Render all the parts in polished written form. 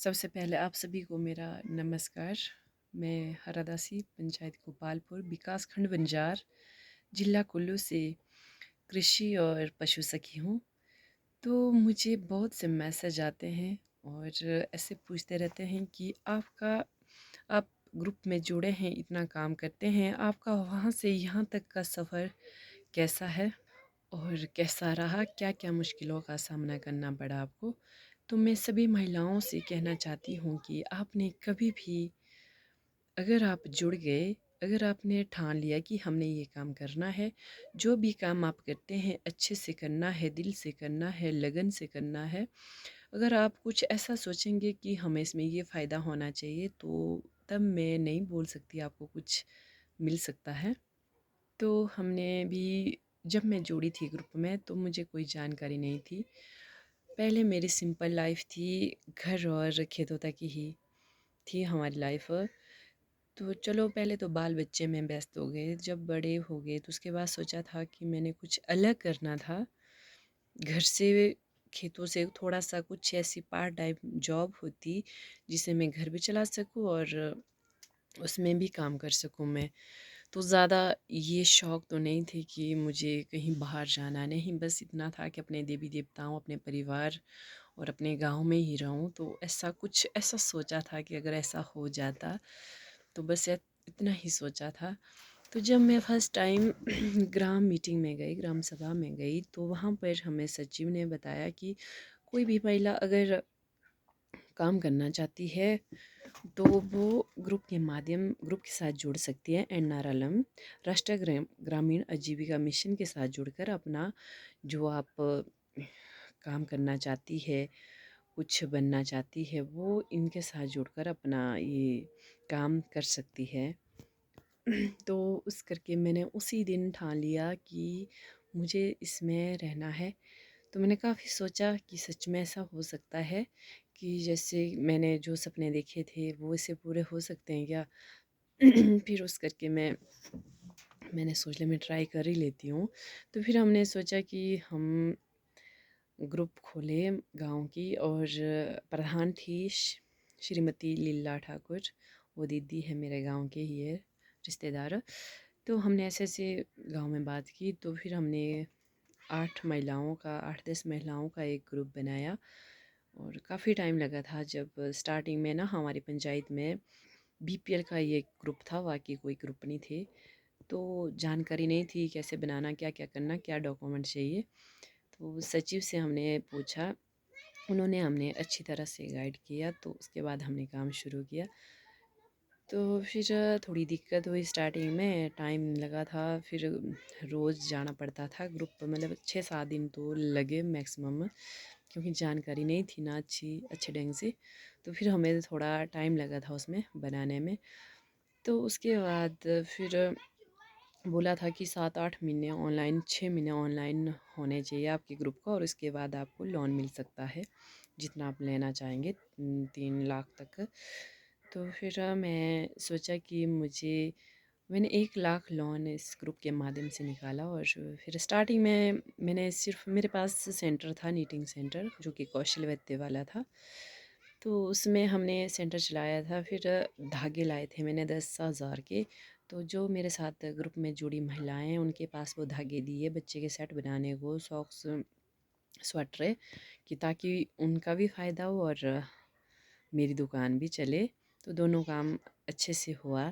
सबसे पहले आप सभी को मेरा नमस्कार। मैं हरादासी पंचायत गोपालपुर विकासखंड बंजार जिला कुल्लू से कृषि और पशु सखी हूँ। तो मुझे बहुत से मैसेज आते हैं और ऐसे पूछते रहते हैं कि आप ग्रुप में जुड़े हैं, इतना काम करते हैं, आपका वहाँ से यहाँ तक का सफ़र कैसा है और कैसा रहा, क्या क्या मुश्किलों का सामना करना पड़ा आपको। तो मैं सभी महिलाओं से कहना चाहती हूँ कि आपने कभी भी, अगर आप जुड़ गए, अगर आपने ठान लिया कि हमने ये काम करना है, जो भी काम आप करते हैं अच्छे से करना है, दिल से करना है, लगन से करना है। अगर आप कुछ ऐसा सोचेंगे कि हमें इसमें ये फ़ायदा होना चाहिए, तो तब मैं नहीं बोल सकती आपको कुछ मिल सकता है। तो हमने भी, जब मैं जुड़ी थी ग्रुप में तो मुझे कोई जानकारी नहीं थी। पहले मेरी सिंपल लाइफ थी, घर और खेतों तक ही थी हमारी लाइफ। तो चलो पहले तो बाल बच्चे में व्यस्त हो गए, जब बड़े हो गए तो उसके बाद सोचा था कि मैंने कुछ अलग करना था। घर से, खेतों से थोड़ा सा कुछ ऐसी पार्ट टाइम जॉब होती जिसे मैं घर भी चला सकूं और उसमें भी काम कर सकूं मैं। तो ज़्यादा ये शौक़ तो नहीं थे कि मुझे कहीं बाहर जाना, नहीं, बस इतना था कि अपने देवी देवताओं, अपने परिवार और अपने गांव में ही रहूं। तो ऐसा कुछ ऐसा सोचा था कि अगर ऐसा हो जाता तो बस इतना ही सोचा था। तो जब मैं फर्स्ट टाइम ग्राम मीटिंग में गई, ग्राम सभा में गई, तो वहाँ पर हमें सचिव ने बताया कि कोई भी महिला अगर काम करना चाहती है तो वो ग्रुप के साथ जुड़ सकती है। NRLM, राष्ट्रीय ग्रामीण आजीविका मिशन के साथ जुड़कर अपना, जो आप काम करना चाहती है, कुछ बनना चाहती है, वो इनके साथ जुड़कर अपना ये काम कर सकती है। तो उस करके मैंने उसी दिन ठान लिया कि मुझे इसमें रहना है। तो मैंने काफ़ी सोचा कि सच में ऐसा हो सकता है कि जैसे मैंने जो सपने देखे थे वो इससे पूरे हो सकते हैं क्या। फिर उस करके मैंने सोच लिया मैं ट्राई कर ही लेती हूँ। तो फिर हमने सोचा कि हम ग्रुप खोले गांव की, और प्रधान थी श्रीमती लीला ठाकुर। वो दीदी है, मेरे गांव के ही है, रिश्तेदार। तो हमने ऐसे ऐसे गांव में बात की, तो फिर हमने 8-10 महिलाओं का एक ग्रुप बनाया। और काफ़ी टाइम लगा था, जब स्टार्टिंग में ना हमारी पंचायत में BPL का ये ग्रुप था, बाकी कोई ग्रुप नहीं थे। तो जानकारी नहीं थी कैसे बनाना, क्या क्या करना, क्या डॉक्यूमेंट चाहिए। तो सचिव से हमने पूछा, उन्होंने हमें अच्छी तरह से गाइड किया, तो उसके बाद हमने काम शुरू किया। तो फिर थोड़ी दिक्कत हुई, स्टार्टिंग में टाइम लगा था, फिर रोज़ जाना पड़ता था ग्रुप, मतलब 6-7 दिन तो लगे मैक्सिमम, क्योंकि जानकारी नहीं थी ना अच्छे ढंग से। तो फिर हमें थोड़ा टाइम लगा था उसमें बनाने में। तो उसके बाद फिर बोला था कि 7-8 महीने ऑनलाइन, 6 महीने ऑनलाइन होने चाहिए आपके ग्रुप का, और उसके बाद आपको लोन मिल सकता है जितना आप लेना चाहेंगे, 3 लाख तक। तो फिर मैं सोचा कि मैंने 1 लाख लोन इस ग्रुप के माध्यम से निकाला। और फिर स्टार्टिंग में मैंने सिर्फ, मेरे पास सेंटर था, नीटिंग सेंटर, जो कि कौशल वित्त वाला था। तो उसमें हमने सेंटर चलाया था। फिर धागे लाए थे मैंने 10,000 के। तो जो मेरे साथ ग्रुप में जुड़ी महिलाएं हैं, उनके पास वो धागे दिए बच्चे के सेट बनाने को, सॉक्स, स्वेटर, कि ताकि उनका भी फ़ायदा हो और मेरी दुकान भी चले। तो दोनों काम अच्छे से हुआ।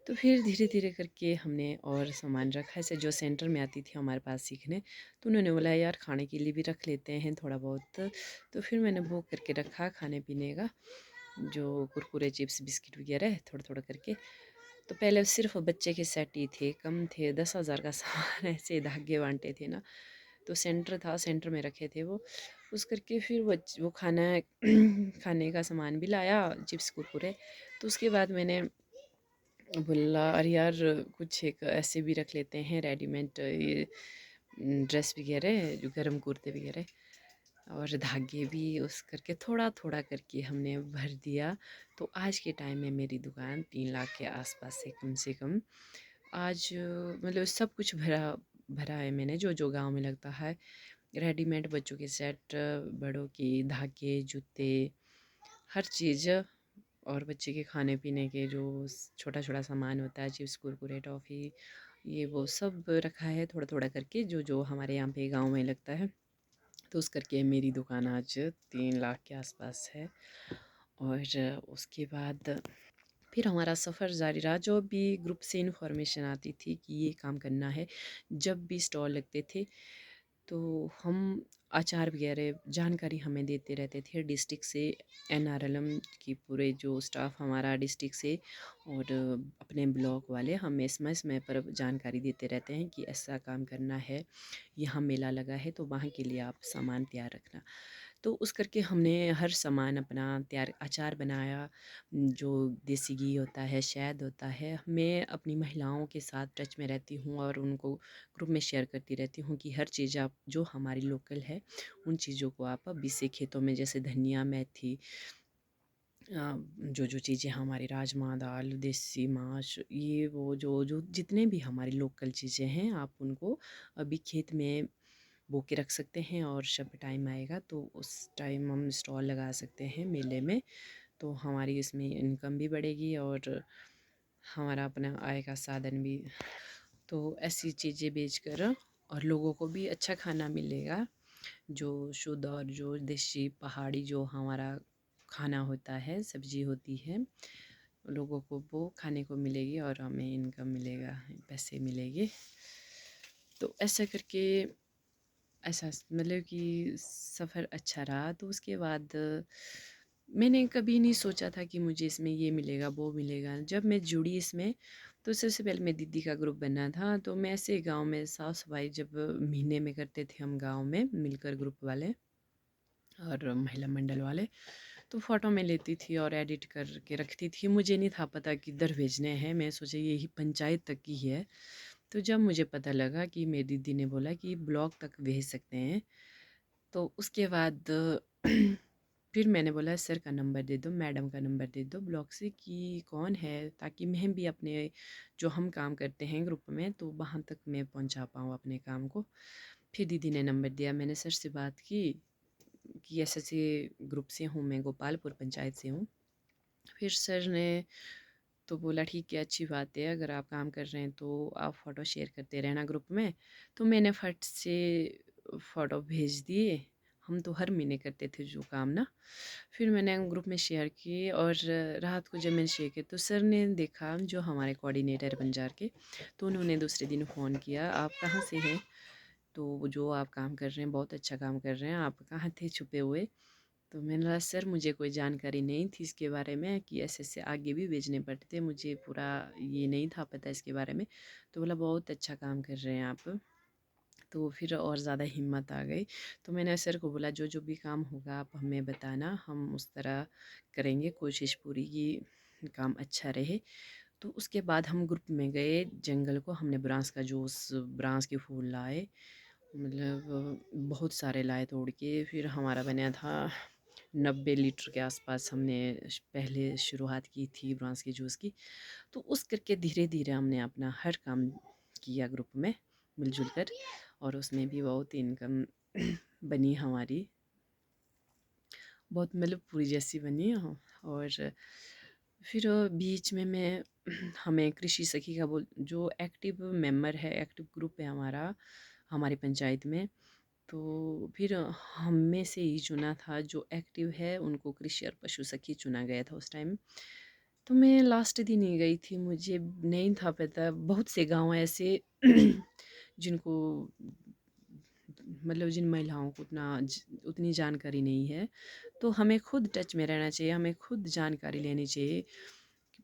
तो फिर धीरे धीरे करके हमने और सामान रखा, ऐसे जो सेंटर में आती थी हमारे पास सीखने, तो उन्होंने बोला यार खाने के लिए भी रख लेते हैं थोड़ा बहुत। तो फिर मैंने वो करके रखा खाने पीने का, जो कुरकुरे, चिप्स, बिस्किट वगैरह थोड़ा थोड़ा करके। तो पहले सिर्फ बच्चे के सेट ही थे, कम थे, 10,000 का सामान ऐसे धागे बांटे थे ना। तो सेंटर था, सेंटर में रखे थे वो। उस करके फिर वो खाना खाने का सामान भी लाया, चिप्स कुरकुरे। तो उसके बाद मैंने बोला अरे यार, कुछ एक ऐसे भी रख लेते हैं रेडीमेड, ये ड्रेस वगैरह, जो गर्म कुर्ते वगैरह और धागे भी। उस करके थोड़ा थोड़ा करके हमने भर दिया। तो आज के टाइम में मेरी दुकान 3 लाख के आसपास है, कम से कम। आज मतलब सब कुछ भरा भरा है मैंने, जो जो गांव में लगता है। रेडीमेड बच्चों के सेट, बड़ों की धागे, जूते, हर चीज़ और बच्चे के खाने-पीने के जो छोटा-छोटा सामान होता है, चिप्स, कुरकुरे, टॉफ़ी, ये वो सब रखा है थोड़ा-थोड़ा करके, जो-जो हमारे यहाँ पे गाँव में लगता है। तो उस करके मेरी दुकान आज 3 लाख के आसपास है। और उसके बाद फिर हमारा सफ़र जारी रहा। जो भी ग्रुप से इन्फॉर्मेशन आती थी कि ये काम करना है, जब भी स्टॉल लगते थे, तो हम आचार वगैरह जानकारी हमें देते रहते थे डिस्ट्रिक्ट से, एनआरएलएम की पूरे जो स्टाफ हमारा डिस्ट्रिक्ट से और अपने ब्लॉक वाले हमें समय-समय पर जानकारी देते रहते हैं कि ऐसा काम करना है, यहाँ मेला लगा है तो वहाँ के लिए आप सामान तैयार रखना। तो उस करके हमने हर सामान अपना तैयार, अचार बनाया, जो देसी घी होता है, शहद होता है। मैं अपनी महिलाओं के साथ टच में रहती हूँ और उनको ग्रुप में शेयर करती रहती हूँ कि हर चीज़ आप जो हमारी लोकल है, उन चीज़ों को आप अभी से खेतों में, जैसे धनिया, मेथी, जो-जो चीज़ें हमारी, राजमा, दाल, देसी मांस, ये वो जो जितने भी हमारी लोकल चीज़ें हैं, आप उनको अभी खेत में बो के रख सकते हैं और जब टाइम आएगा तो उस टाइम हम स्टॉल लगा सकते हैं मेले में। तो हमारी इसमें इनकम भी बढ़ेगी और हमारा अपना आय का साधन भी। तो ऐसी चीज़ें बेचकर और लोगों को भी अच्छा खाना मिलेगा, जो शुद्ध और जो देसी पहाड़ी जो हमारा खाना होता है, सब्ज़ी होती है, लोगों को वो खाने को मिलेगी और हमें इनकम मिलेगा, पैसे मिलेंगे। तो ऐसा करके ऐसा मतलब कि सफ़र अच्छा रहा। तो उसके बाद मैंने कभी नहीं सोचा था कि मुझे इसमें ये मिलेगा, वो मिलेगा। जब मैं जुड़ी इसमें, तो सबसे पहले मेरी दीदी का ग्रुप बना था, तो मैं ऐसे गाँव में साफ़-सफ़ाई जब महीने में करते थे हम गाँव में मिलकर, ग्रुप वाले और महिला मंडल वाले, तो फ़ोटो मैं लेती थी और एडिट करके रखती थी। मुझे नहीं था पता कि इधर भेजने हैं, मैं सोचा यही पंचायत तक की है। तो जब मुझे पता लगा कि मेरी दीदी ने बोला कि ब्लॉक तक भेज सकते हैं, तो उसके बाद फिर मैंने बोला सर का नंबर दे दो, मैडम का नंबर दे दो ब्लॉक से कि कौन है, ताकि मैं भी अपने जो हम काम करते हैं ग्रुप में, तो वहाँ तक मैं पहुँचा पाऊँ अपने काम को। फिर दीदी ने नंबर दिया, मैंने सर से बात की कि ऐसे-ऐसे ग्रुप से हूँ, मैं गोपालपुर पंचायत से हूँ। फिर सर ने तो बोला ठीक है, अच्छी बात है, अगर आप काम कर रहे हैं तो आप फ़ोटो शेयर करते रहना ग्रुप में। तो मैंने फट से फ़ोटो भेज दिए। हम तो हर महीने करते थे जो काम ना। फिर मैंने ग्रुप में शेयर किए और रात को जब मैंने शेयर किए तो सर ने देखा, जो हमारे कोऑर्डिनेटर बंजार के, तो उन्होंने दूसरे दिन फ़ोन किया, आप कहाँ से हैं? तो वो जो आप काम कर रहे हैं बहुत अच्छा काम कर रहे हैं, आप कहाँ थे छुपे हुए? तो मैंने बोला सर मुझे कोई जानकारी नहीं थी इसके बारे में कि ऐसे-ऐसे आगे भी भेजने पड़ते थे, मुझे पूरा ये नहीं था पता इसके बारे में। तो बोला बहुत अच्छा काम कर रहे हैं आप। तो फिर और ज़्यादा हिम्मत आ गई। तो मैंने सर को बोला जो-जो भी काम होगा आप हमें बताना, हम उस तरह करेंगे कोशिश पूरी कि काम अच्छा रहे। तो उसके बाद हम ग्रुप में गए जंगल को, हमने ब्राँस का जूस, ब्राँस के फूल लाए, मतलब बहुत सारे लाए तोड़ के। फिर हमारा बना था 90 लीटर के आसपास, हमने पहले शुरुआत की थी ब्रांस के जूस की। तो उस करके धीरे-धीरे हमने अपना हर काम किया ग्रुप में मिलजुल कर, और उसमें भी बहुत इनकम बनी हमारी, बहुत मतलब पूरी जैसी बनी। और फिर बीच में मैं हमें कृषि सखी का बोल जो एक्टिव मेंबर है, एक्टिव ग्रुप है हमारा, हमारी पंचायत में, तो फिर हम में से ही चुना था, जो एक्टिव है उनको कृषि और पशु सखी चुना गया था उस टाइम। तो मैं लास्ट दिन ही गई थी, मुझे नहीं था पता, बहुत से गाँव ऐसे जिनको मतलब जिन महिलाओं को उतनी जानकारी नहीं है। तो हमें खुद टच में रहना चाहिए, हमें खुद जानकारी लेनी चाहिए।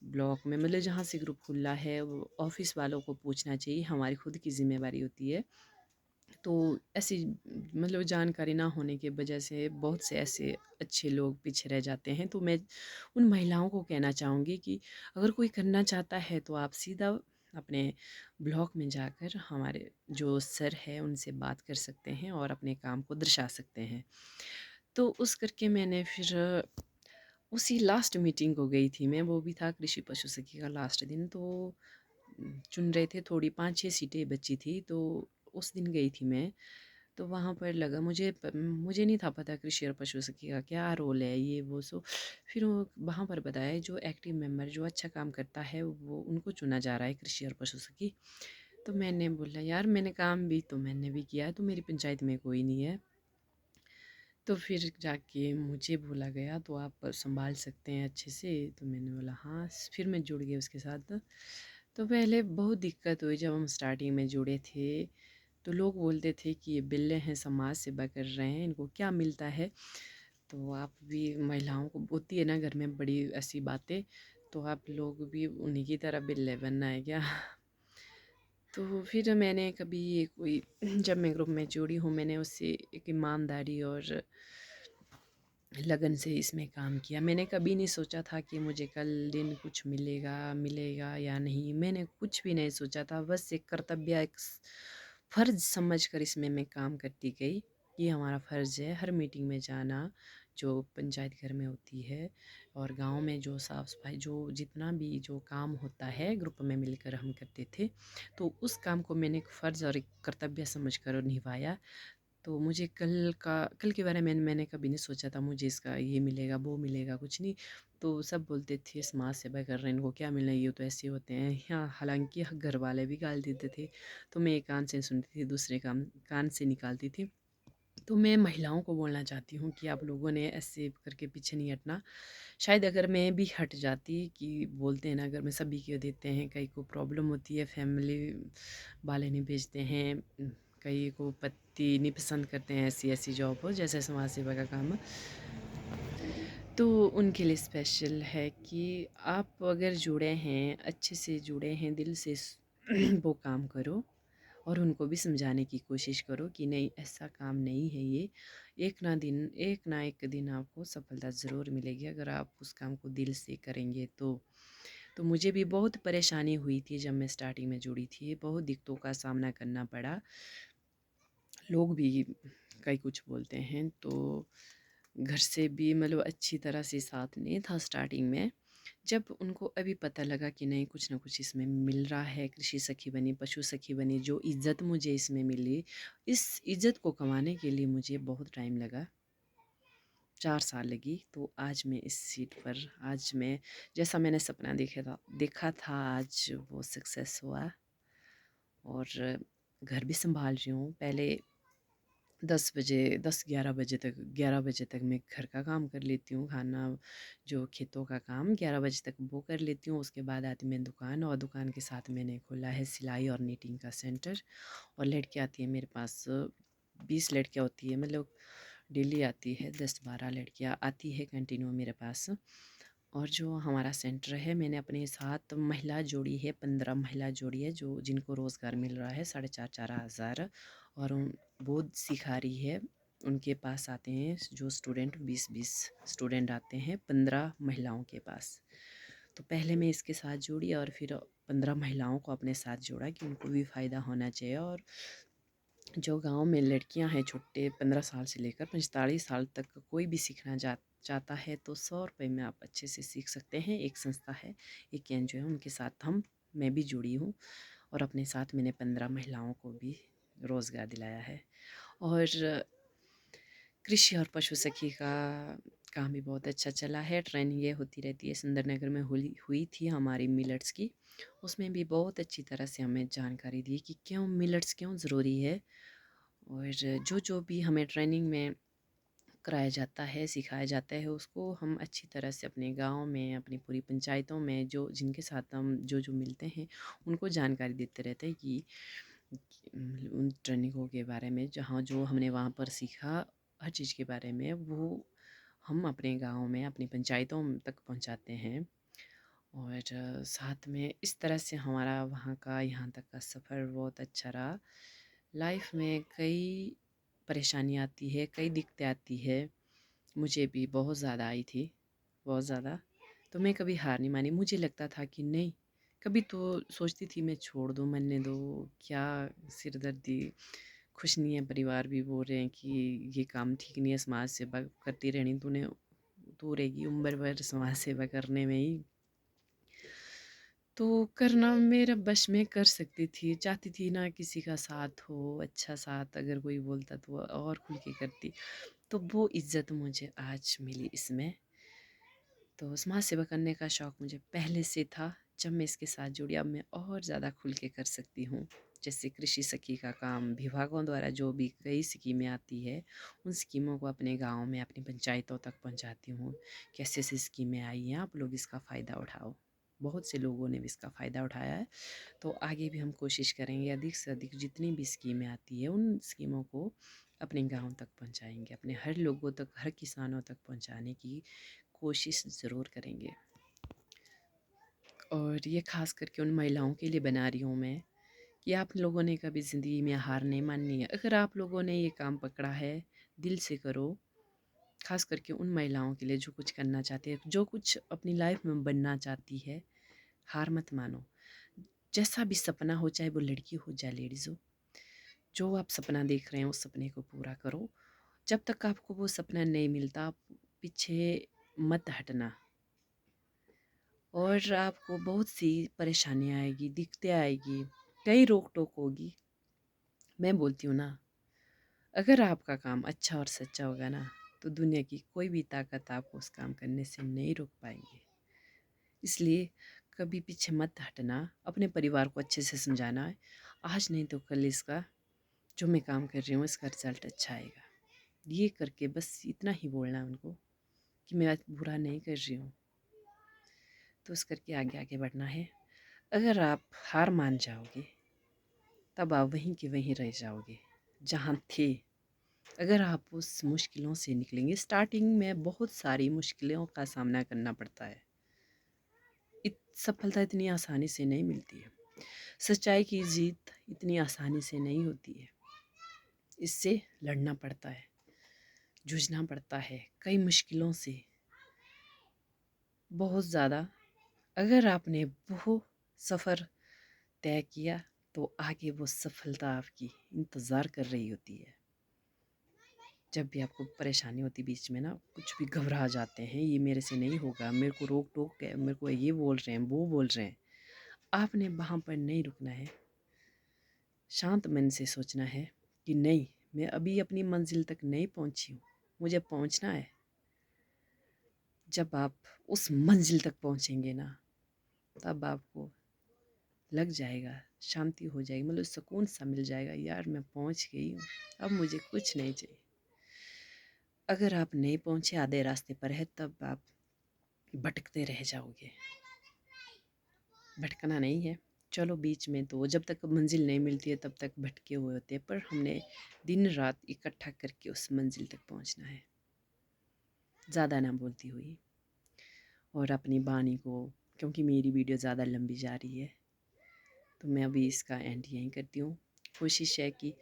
ब्लॉक में मतलब जहाँ से ग्रुप खुला है, वो ऑफ़िस वालों को पूछना चाहिए, हमारी खुद की ज़िम्मेवारी होती है। तो ऐसी मतलब जानकारी ना होने की वजह से बहुत से ऐसे अच्छे लोग पीछे रह जाते हैं। तो मैं उन महिलाओं को कहना चाहूँगी कि अगर कोई करना चाहता है तो आप सीधा अपने ब्लॉक में जाकर हमारे जो सर है उनसे बात कर सकते हैं और अपने काम को दर्शा सकते हैं। तो उस करके मैंने फिर उसी लास्ट मीटिंग को गई थी मैं, वो भी था कृषि पशु सखी का लास्ट दिन। तो चुन रहे थे, थोड़ी 5-6 सीटें बची थी, तो उस दिन गई थी मैं। तो वहाँ पर लगा मुझे नहीं था पता कृषि और पशु सखी का क्या रोल है, ये वो सो फिर वो वहाँ पर बताया जो एक्टिव मेंबर जो अच्छा काम करता है वो उनको चुना जा रहा है कृषि और पशु सखी। तो मैंने बोला यार मैंने काम भी तो मैंने भी किया है, तो मेरी पंचायत में कोई नहीं है। तो फिर जाके मुझे बोला गया तो आप संभाल सकते हैं अच्छे से, तो मैंने बोला हाँ। फिर मैं जुड़ गई उसके साथ। तो पहले बहुत दिक्कत हुई जब हम स्टार्टिंग में जुड़े थे। तो लोग बोलते थे कि ये बिल्ले हैं, समाज सेवा कर रहे हैं, इनको क्या मिलता है। तो आप भी महिलाओं को होती है ना घर में बड़ी ऐसी बातें, तो आप लोग भी उन्हीं की तरह बिल्ले बनना है क्या। तो फिर मैंने कभी ये कोई जब मैं ग्रुप में जुड़ी हूँ मैंने उससे एक ईमानदारी और लगन से इसमें काम किया। मैंने कभी नहीं सोचा था कि मुझे कल दिन कुछ मिलेगा मिलेगा या नहीं, मैंने कुछ भी नहीं सोचा था। बस एक कर्तव्य एक फ़र्ज़ समझ कर इसमें मैं काम करती गई। ये हमारा फ़र्ज़ है हर मीटिंग में जाना जो पंचायत घर में होती है, और गांव में जो साफ़ सफाई जो जितना भी जो काम होता है ग्रुप में मिलकर हम करते थे। तो उस काम को मैंने एक फ़र्ज़ और एक कर्तव्य समझ कर निभाया। तो मुझे कल के बारे में मैंने कभी नहीं सोचा था मुझे इसका ये मिलेगा वो मिलेगा, कुछ नहीं। तो सब बोलते थे समाज सेवा कर रहे हैं, इनको क्या मिलना है, ये तो ऐसे होते हैं यहाँ। हालांकि घर वाले भी गाल देते थे, तो मैं एक कान से सुनती थी दूसरे कान से निकालती थी। तो मैं महिलाओं को बोलना चाहती हूँ कि आप लोगों ने ऐसे करके पीछे नहीं हटना। शायद अगर मैं भी हट जाती कि बोलते हैं ना अगर मैं सभी को देते हैं, कई को प्रॉब्लम होती है, फैमिली वाले नहीं भेजते हैं, कई को पति नहीं पसंद करते हैं ऐसी ऐसी जॉब हो जैसे समाज सेवा का काम। तो उनके लिए स्पेशल है कि आप अगर जुड़े हैं, अच्छे से जुड़े हैं दिल से वो काम करो, और उनको भी समझाने की कोशिश करो कि नहीं ऐसा काम नहीं है ये। एक ना एक दिन आपको सफलता ज़रूर मिलेगी अगर आप उस काम को दिल से करेंगे तो। तो मुझे भी बहुत परेशानी हुई थी जब मैं स्टार्टिंग में जुड़ी थी, बहुत दिक्कतों का सामना करना पड़ा। लोग भी कई कुछ बोलते हैं, तो घर से भी मतलब अच्छी तरह से साथ नहीं था स्टार्टिंग में। जब उनको अभी पता लगा कि नहीं कुछ ना कुछ इसमें मिल रहा है, कृषि सखी बनी, पशु सखी बनी, जो इज़्ज़त मुझे इसमें मिली, इस इज़्ज़त को कमाने के लिए मुझे बहुत टाइम लगा, 4 साल लगी। तो आज मैं इस सीट पर, आज मैं जैसा मैंने सपना देखा था आज वो सक्सेस हुआ। और घर भी संभाल रही हूँ। पहले 11 बजे तक मैं घर का काम कर लेती हूँ, खाना जो खेतों का काम 11 बजे तक वो कर लेती हूँ। उसके बाद आती मैं दुकान, और दुकान के साथ मैंने खोला है सिलाई और नीटिंग का सेंटर। और लड़कियाँ आती हैं मेरे पास, 20 लड़कियाँ होती है, मतलब डेली आती है, 10-12 लड़कियाँ आती है कंटिन्यू मेरे पास। और जो हमारा सेंटर है मैंने अपने साथ महिला जोड़ी है, 15 महिला जोड़ी है जो जिनको रोज़गार मिल रहा है 4,500 और वो सिखा रही है। उनके पास आते हैं जो स्टूडेंट, 20-20 स्टूडेंट आते हैं 15 महिलाओं के पास। तो पहले मैं इसके साथ जुड़ी और फिर 15 महिलाओं को अपने साथ जोड़ा कि उनको भी फ़ायदा होना चाहिए। और जो गांव में लड़कियां हैं छोटे 15 साल से लेकर 45 साल तक, कोई भी सीखना चाहता है तो 100 रुपये में आप अच्छे से सीख सकते हैं। एक संस्था है, एक एनजीओ है, उनके साथ मैं भी जुड़ी हूँ। और अपने साथ मैंने 15 महिलाओं को भी रोज़गार दिलाया है। और कृषि और पशु सखी का काम भी बहुत अच्छा चला है। ट्रेनिंग ये होती रहती है, सुंदरनगर में हुई हुई थी हमारी मिलट्स की। उसमें भी बहुत अच्छी तरह से हमें जानकारी दी कि क्यों मिलट्स क्यों ज़रूरी है। और जो भी हमें ट्रेनिंग में कराया जाता है, सिखाया जाता है, उसको हम अच्छी तरह से अपने गांव में, अपनी पूरी पंचायतों में जो जिनके साथ हम जो मिलते हैं उनको जानकारी देते रहते हैं कि उन ट्रेनिंगों के बारे में, जहाँ जो हमने वहाँ पर सीखा हर चीज़ के बारे में, वो हम अपने गांव में अपनी पंचायतों तक पहुँचाते हैं। और साथ में इस तरह से हमारा वहाँ का यहाँ तक का सफ़र बहुत अच्छा रहा। लाइफ में कई परेशानी आती है, कई दिक्कतें आती है, मुझे भी बहुत ज़्यादा आई थी, बहुत ज़्यादा। तो मैं कभी हार नहीं मानी, मुझे लगता था कि नहीं, कभी तो सोचती थी मैं छोड़ दूँ, मरने दो, क्या सिरदर्दी, खुश नहीं है, परिवार भी बोल रहे हैं कि ये काम ठीक नहीं है, समाज सेवा करती रहनी तू रहेगी उम्र भर समाज सेवा करने में ही। तो करना मेरा बस में कर सकती थी, चाहती थी ना किसी का साथ हो, अच्छा साथ अगर कोई बोलता तो और खुल के करती। तो वो इज़्ज़त मुझे आज मिली इसमें। तो समाज सेवा करने का शौक़ मुझे पहले से था, जब मैं इसके साथ जुड़ी अब मैं और ज़्यादा खुल के कर सकती हूँ। जैसे कृषि सखी का काम विभागों द्वारा जो भी कई स्कीमें आती है, उन स्कीमों को अपने गाँव में अपनी पंचायतों तक पहुँचाती हूँ कि ऐसी-ऐसी स्कीमें आई हैं, आप लोग इसका फ़ायदा उठाओ। बहुत से लोगों ने भी इसका फ़ायदा उठाया है, तो आगे भी हम कोशिश करेंगे अधिक से अधिक जितनी भी स्कीमें आती है, उन स्कीमों को अपने गाँव तक पहुँचाएँगे, अपने हर लोगों तक, हर किसानों तक पहुँचाने की कोशिश ज़रूर करेंगे। और ये ख़ास करके उन महिलाओं के लिए बना रही हूँ मैं कि आप लोगों ने कभी ज़िंदगी में हार नहीं माननी है। अगर आप लोगों ने ये काम पकड़ा है, दिल से करो। ख़ास करके उन महिलाओं के लिए जो कुछ करना चाहती है, जो कुछ अपनी लाइफ़ में बनना चाहती है, हार मत मानो। जैसा भी सपना हो, चाहे वो लड़की हो, चाहे लेडीज़ हो, जो आप सपना देख रहे हैं, उस सपने को पूरा करो। जब तक आपको वो सपना नहीं मिलता, आप पीछे मत हटना। और आपको बहुत सी परेशानियाँ आएगी, दिक्कतें आएगी, कई रोक-टोक होगी। मैं बोलती हूँ ना, अगर आपका काम अच्छा और सच्चा होगा ना, तो दुनिया की कोई भी ताकत आपको उस काम करने से नहीं रोक पाएँगे। इसलिए कभी पीछे मत हटना, अपने परिवार को अच्छे से समझाना है, आज नहीं तो कल इसका जो मैं काम कर रही हूँ, इसका रिज़ल्ट अच्छा आएगा। ये करके बस इतना ही बोलना है उनको कि मैं आज बुरा नहीं कर रही हूँ, तो इस करके आगे-आगे बढ़ना है। अगर आप हार मान जाओगे, तब आप वहीं के वहीं रह जाओगे, जहाँ थे। अगर आप उस मुश्किलों से निकलेंगे, स्टार्टिंग में बहुत सारी मुश्किलों का सामना करना पड़ता है। सफलता इतनी आसानी से नहीं मिलती है। सच्चाई की जीत इतनी आसानी से नहीं होती है। इससे लड़ना पड़ता है, जूझना पड़ता है कई मुश्किलों से, बहुत ज़्यादा। अगर आपने वो सफ़र तय किया, तो आगे वो सफलता आपकी इंतज़ार कर रही होती है। जब भी आपको परेशानी होती बीच में ना, कुछ भी घबरा जाते हैं, ये मेरे से नहीं होगा, मेरे को रोक-टोक है, मेरे को ये बोल रहे हैं, वो बोल रहे हैं। आपने वहाँ पर नहीं रुकना है, शांत मन से सोचना है कि नहीं, मैं अभी अपनी मंज़िल तक नहीं पहुँची हूँ, मुझे पहुँचना है। जब आप उस मंज़िल तक पहुँचेंगे ना, तब आपको लग जाएगा, शांति हो जाएगी, मतलब सुकून सा मिल जाएगा, यार मैं पहुँच गई हूँ, अब मुझे कुछ नहीं चाहिए। अगर आप नहीं पहुँचे, आधे रास्ते पर है, तब आप भटकते रह जाओगे। भटकना नहीं है, चलो बीच में तो जब तक मंज़िल नहीं मिलती है तब तक भटके हुए होते हैं, पर हमने दिन रात इकट्ठा करके उस मंज़िल तक पहुँचना है। ज़्यादा ना बोलती हुई और अपनी वाणी को, क्योंकि मेरी वीडियो ज़्यादा लंबी जा रही है, तो मैं अभी इसका एंड यहीं करती हूँ। कोशिश है कि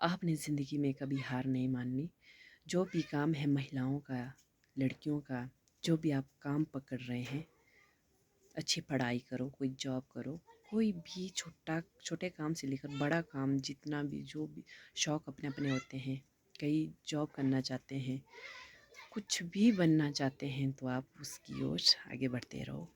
आपने ज़िंदगी में कभी हार नहीं माननी। जो भी काम है महिलाओं का, लड़कियों का, जो भी आप काम पकड़ रहे हैं, अच्छी पढ़ाई करो, कोई जॉब करो, कोई भी छोटे काम से लेकर बड़ा काम, जितना भी जो भी शौक़ अपने-अपने होते हैं। कई जॉब करना चाहते हैं, कुछ भी बनना चाहते हैं, तो आप उसकी ओर आगे बढ़ते रहो।